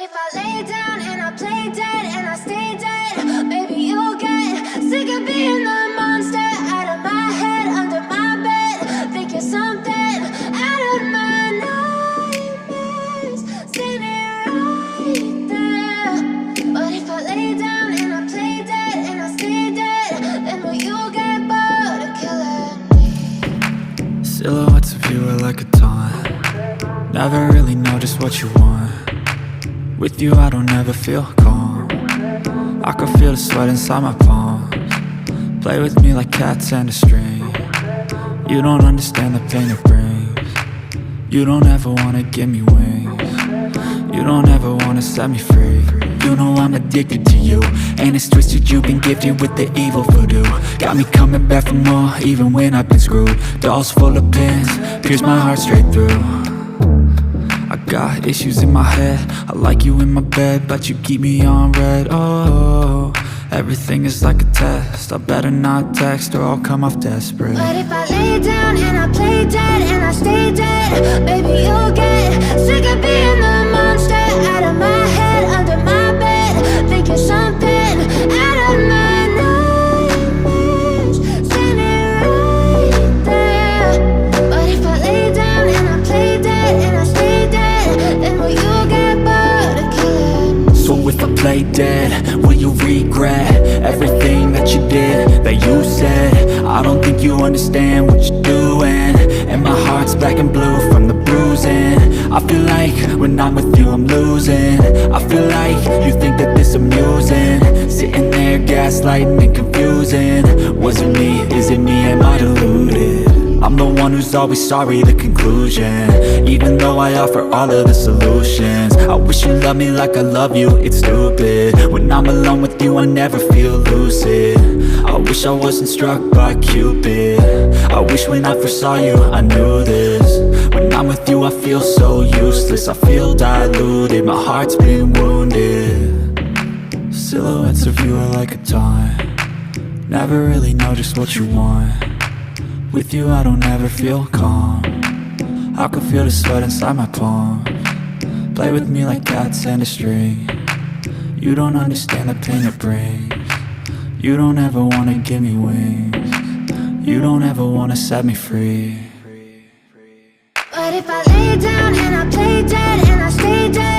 if I lay down and I play dead and I stay dead, maybe you'll get sick of being the monster out of my head, under my bed. Think you're something out of my nightmares, standing right there. But if I lay down and I play dead and I stay dead, then will you get bored of killing me? Silhouettes of you are like a taunt. Never really know just what you want. With you I don't ever feel calm. I can feel the sweat inside my palms. Play with me like cats and a string. You don't understand the pain it brings. You don't ever wanna give me wings. You don't ever wanna set me free. You know I'm addicted to you, and it's twisted, you've been gifted with the evil voodoo. Got me coming back for more, even when I've been screwed. Dolls full of pins, pierce my heart straight through. I got issues in my head, I like you in my bed, but you keep me on red. Oh, everything is like a test, I better not text or I'll come off desperate. But if I lay down and I play dead and I stay dead, maybe you'll get sick of being the monster out of my head, under my bed. Think you're something out of my nightmares, standing right there. But if I lay down and I play dead and I stay dead, then will you get bored of killing me? So if I play dead, will you regret everything that you did, that you said? I don't think you understand what you're doing, and my heart's black and blue from the bruising. I feel like when I'm with you I'm losing. I feel like you think that this amusing, sitting there gaslighting and confusing. Was it me? Is it me? Am I deluded? I'm the one who's always sorry, the conclusion, even though I offer all of the solutions. I wish you loved me like I love you, it's stupid. When I'm alone with you I never feel lucid. I wish I wasn't struck by Cupid. I wish when I first saw you I knew this. When I'm with you I feel so useless, I feel diluted, my heart's been wounded. Silhouettes of you are like a taunt. Never really know just what you want. With you I don't ever feel calm. I can feel the sweat inside my palms. Play with me like cats and a string. You don't understand the pain it brings. You don't ever wanna give me wings. You don't ever wanna set me free. But if I lay down and I play dead and I stay dead,